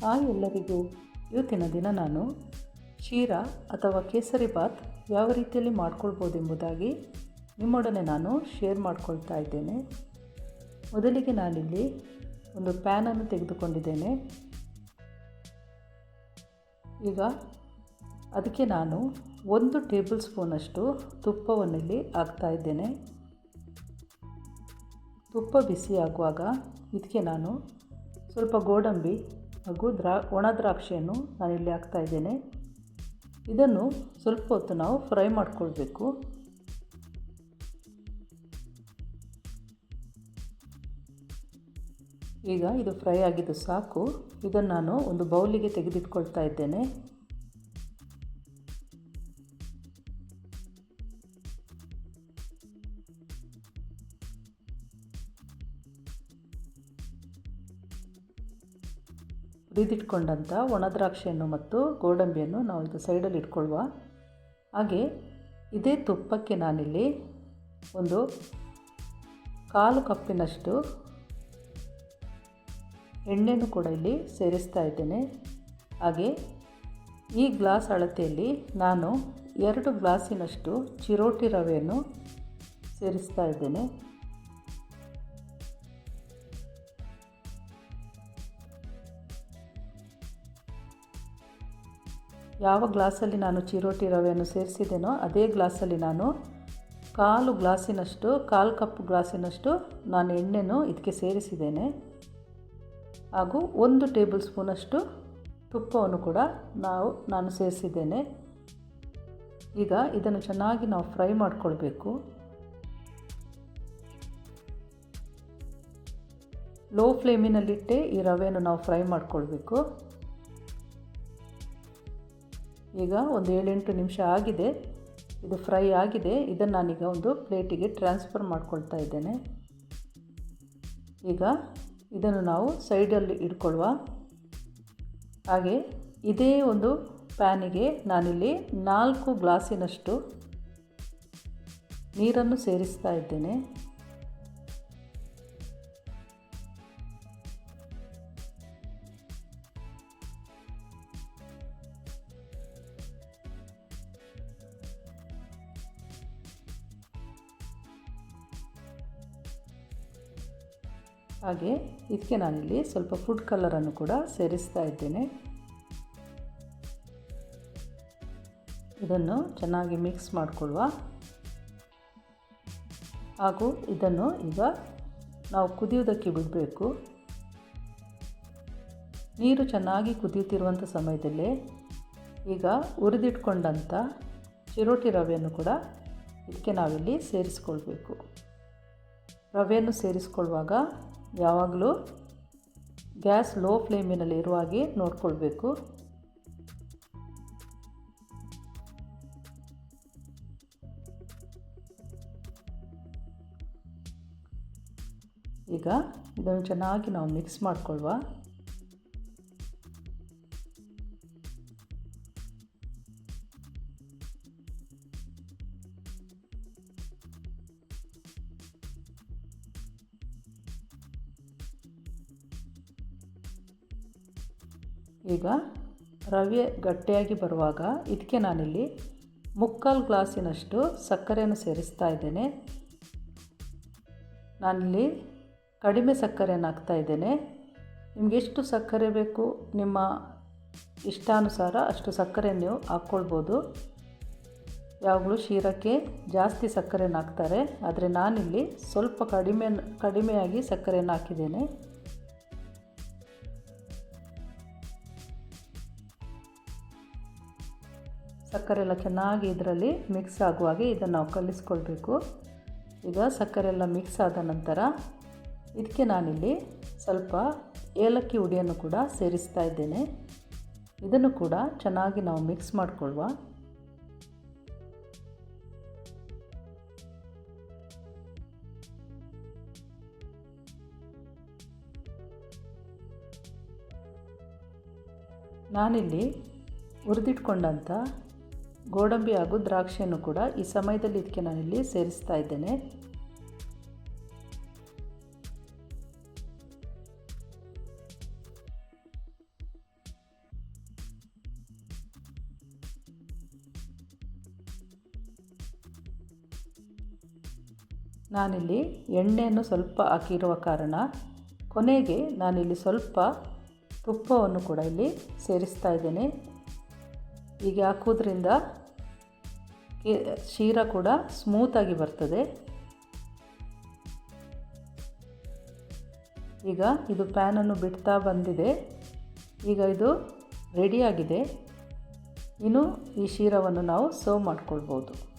Hi ಎಲ್ಲರಿಗೂ. ಇವತ್ತಿನ ದಿನ ನಾನು ಶೀರಾ ಅಥವಾ ಕೇಸರಿ ಬಾತ್ ಯಾವ ರೀತಿಯಲ್ಲಿ ಮಾಡ್ಕೊಳ್ಬೋದೆಂಬುದಾಗಿ ನಿಮ್ಮೊಡನೆ ನಾನು ಶೇರ್ ಮಾಡ್ಕೊಳ್ತಾ ಇದ್ದೇನೆ. ಮೊದಲಿಗೆ ನಾನಿಲ್ಲಿ ಒಂದು ಪ್ಯಾನನ್ನು ತೆಗೆದುಕೊಂಡಿದ್ದೇನೆ. ಈಗ ಅದಕ್ಕೆ ನಾನು 1 ಟೇಬಲ್ ಸ್ಪೂನಷ್ಟು ತುಪ್ಪವನ್ನಿಲ್ಲಿ ಹಾಕ್ತಾ ಇದ್ದೇನೆ. ತುಪ್ಪ ಬಿಸಿ ಆಗುವಾಗ ಇದಕ್ಕೆ ನಾನು ಸ್ವಲ್ಪ ಗೋಡಂಬಿ ಹಾಗೂ ಒಣ ದ್ರಾಕ್ಷಿಯನ್ನು ನಾನಿಲ್ಲಿ ಹಾಕ್ತಾ ಇದ್ದೇನೆ. ಇದನ್ನು ಸ್ವಲ್ಪ ಹೊತ್ತು ನಾವು ಫ್ರೈ ಮಾಡಿಕೊಳ್ಬೇಕು. ಈಗ ಇದು ಫ್ರೈ ಆಗಿದ್ದು ಸಾಕು. ಇದನ್ನು ನಾನು ಒಂದು ಬೌಲಿಗೆ ತೆಗೆದಿಟ್ಕೊಳ್ತಾ ಇದ್ದೇನೆ. ಹುರಿದಿಟ್ಕೊಂಡಂಥ ಒಣ ದ್ರಾಕ್ಷಿಯನ್ನು ಮತ್ತು ಗೋಡಂಬಿಯನ್ನು ನಾವು ಇದು ಸೈಡಲ್ಲಿ ಇಟ್ಕೊಳ್ಳುವ. ಹಾಗೆ ಇದೇ ತುಪ್ಪಕ್ಕೆ ನಾನಿಲ್ಲಿ ಒಂದು 1/4 ಕಪ್ಪಿನಷ್ಟು ಎಣ್ಣೆನೂ ಕೂಡ ಇಲ್ಲಿ ಸೇರಿಸ್ತಾ ಇದ್ದೇನೆ. ಹಾಗೆ ಈ ಗ್ಲಾಸ್ ಅಳತೆಯಲ್ಲಿ ನಾನು 2 ಗ್ಲಾಸಿನಷ್ಟು ಚಿರೋಟಿ ರವೆಯನ್ನು ಸೇರಿಸ್ತಾ ಇದ್ದೇನೆ. ಯಾವ ಗ್ಲಾಸಲ್ಲಿ ನಾನು ಚಿರೋಟಿ ರವೆಯನ್ನು ಸೇರಿಸಿದ್ದೇನೋ ಅದೇ ಗ್ಲಾಸಲ್ಲಿ ನಾನು 1/4 ಕಪ್ ಗ್ಲಾಸಿನಷ್ಟು ನಾನು ಎಣ್ಣೆನೂ ಇದಕ್ಕೆ ಸೇರಿಸಿದ್ದೇನೆ. ಹಾಗೂ 1 ಟೇಬಲ್ ಸ್ಪೂನಷ್ಟು ತುಪ್ಪವನ್ನು ಕೂಡ ನಾನು ಸೇರಿಸಿದ್ದೇನೆ. ಈಗ ಇದನ್ನು ಚೆನ್ನಾಗಿ ನಾವು ಫ್ರೈ ಮಾಡಿಕೊಳ್ಬೇಕು. ಲೋ ಫ್ಲೇಮಿನಲ್ಲಿಟ್ಟೆ ಈ ರವೆಯನ್ನು ನಾವು ಫ್ರೈ ಮಾಡಿಕೊಳ್ಬೇಕು. ಈಗ ಒಂದು 7-8 ನಿಮಿಷ ಆಗಿದೆ. ಇದು ಫ್ರೈ ಆಗಿದೆ. ಇದನ್ನು ನಾನೀಗ ಒಂದು ಪ್ಲೇಟಿಗೆ ಟ್ರಾನ್ಸ್ಫರ್ ಮಾಡ್ಕೊಳ್ತಾ ಇದ್ದೇನೆ. ಈಗ ಇದನ್ನು ನಾವು ಸೈಡಲ್ಲಿ ಇಟ್ಕೊಳ್ಳುವ. ಹಾಗೆ ಇದೇ ಒಂದು ಪ್ಯಾನಿಗೆ ನಾನಿಲ್ಲಿ 4 ಗ್ಲಾಸಿನಷ್ಟು ನೀರನ್ನು ಸೇರಿಸ್ತಾ ಇದ್ದೇನೆ. ಹಾಗೆ ಇದಕ್ಕೆ ನಾನಿಲ್ಲಿ ಸ್ವಲ್ಪ ಫುಡ್ ಕಲರನ್ನು ಕೂಡ ಸೇರಿಸ್ತಾ ಇದ್ದೇನೆ. ಇದನ್ನು ಚೆನ್ನಾಗಿ ಮಿಕ್ಸ್ ಮಾಡಿಕೊಳ್ಳುವ. ಹಾಗೂ ಇದನ್ನು ಈಗ ನಾವು ಕುದಿಯುವುದಕ್ಕೆ ಬಿಡಬೇಕು. ನೀರು ಚೆನ್ನಾಗಿ ಕುದಿಯುತ್ತಿರುವಂಥ ಸಮಯದಲ್ಲೇ ಈಗ ಹುರಿದಿಟ್ಕೊಂಡಂಥ ಚಿರೋಟಿ ರವೆಯನ್ನು ಕೂಡ ಇದಕ್ಕೆ ನಾವಿಲ್ಲಿ ಸೇರಿಸ್ಕೊಳ್ಬೇಕು. ರವೆಯನ್ನು ಸೇರಿಸ್ಕೊಳ್ಳುವಾಗ ಯಾವಾಗಲೂ ಗ್ಯಾಸ್ ಲೋ ಫ್ಲೇಮಿನಲ್ಲಿ ಇರುವ ಹಾಗೆ ನೋಡಿಕೊಳ್ಬೇಕು. ಈಗ ಇದನ್ನು ಚೆನ್ನಾಗಿ ನಾವು ಮಿಕ್ಸ್ ಮಾಡಿಕೊಳ್ಳುವ. ಈಗ ರವೆ ಗಟ್ಟಿಯಾಗಿ ಬರುವಾಗ ಇದಕ್ಕೆ ನಾನಿಲ್ಲಿ 3/4 ಗ್ಲಾಸಿನಷ್ಟು ಸಕ್ಕರೆಯನ್ನು ಸೇರಿಸ್ತಾ ಇದ್ದೇನೆ. ನಾನಿಲ್ಲಿ ಕಡಿಮೆ ಸಕ್ಕರೆಯನ್ನು ಹಾಕ್ತಾ ಇದ್ದೇನೆ. ನಿಮಗೆ ಎಷ್ಟು ಸಕ್ಕರೆ ಬೇಕು ನಿಮ್ಮ ಇಷ್ಟಾನುಸಾರ ಅಷ್ಟು ಸಕ್ಕರೆಯನ್ನು ನೀವು ಹಾಕ್ಕೊಳ್ಬೋದು. ಯಾವಾಗಲೂ ಶೀರಕ್ಕೆ ಜಾಸ್ತಿ ಸಕ್ಕರೆಯನ್ನು ಹಾಕ್ತಾರೆ, ಆದರೆ ನಾನಿಲ್ಲಿ ಸ್ವಲ್ಪ ಕಡಿಮೆಯಾಗಿ ಸಕ್ಕರೆಯನ್ನು ಹಾಕಿದ್ದೇನೆ. ಸಕ್ಕರೆ ಎಲ್ಲ ಚೆನ್ನಾಗಿ ಇದರಲ್ಲಿ ಮಿಕ್ಸ್ ಆಗುವಾಗೆ ಇದನ್ನು ನಾವು ಕಲಿಸ್ಕೊಳ್ಬೇಕು. ಈಗ ಸಕ್ಕರೆ ಎಲ್ಲ ಮಿಕ್ಸ್ ಆದ ನಂತರ ಇದಕ್ಕೆ ನಾನಿಲ್ಲಿ ಸ್ವಲ್ಪ ಏಲಕ್ಕಿ ಹುಡಿಯನ್ನು ಕೂಡ ಸೇರಿಸ್ತಾ ಇದ್ದೇನೆ. ಇದನ್ನು ಕೂಡ ಚೆನ್ನಾಗಿ ನಾವು ಮಿಕ್ಸ್ ಮಾಡಿಕೊಳ್ಳುವ. ನಾನಿಲ್ಲಿ ಹುರಿದಿಟ್ಕೊಂಡಂಥ ಗೋಡಂಬಿ ಹಾಗೂ ದ್ರಾಕ್ಷಿಯನ್ನು ಕೂಡ ಈ ಸಮಯದಲ್ಲಿ ಇದಕ್ಕೆ ನಾನಿಲ್ಲಿ ಸೇರಿಸ್ತಾ ಇದ್ದೇನೆ. ನಾನಿಲ್ಲಿ ಎಣ್ಣೆಯನ್ನು ಸ್ವಲ್ಪ ಹಾಕಿರುವ ಕಾರಣ ಕೊನೆಗೆ ನಾನಿಲ್ಲಿ ಸ್ವಲ್ಪ ತುಪ್ಪವನ್ನು ಕೂಡ ಇಲ್ಲಿ ಸೇರಿಸ್ತಾ ಇದ್ದೇನೆ. ಹೀಗೆ ಹಾಕೋದ್ರಿಂದ ಶೀರಾ ಕೂಡ ಸ್ಮೂತಾಗಿ ಬರ್ತದೆ. ಈಗ ಇದು ಪ್ಯಾನನ್ನು ಬಿಡ್ತಾ ಬಂದಿದೆ. ಈಗ ಇದು ರೆಡಿಯಾಗಿದೆ. ಇನ್ನು ಈ ಶೀರವನ್ನು ನಾವು ಸರ್ವ್ ಮಾಡ್ಕೊಳ್ಬೋದು.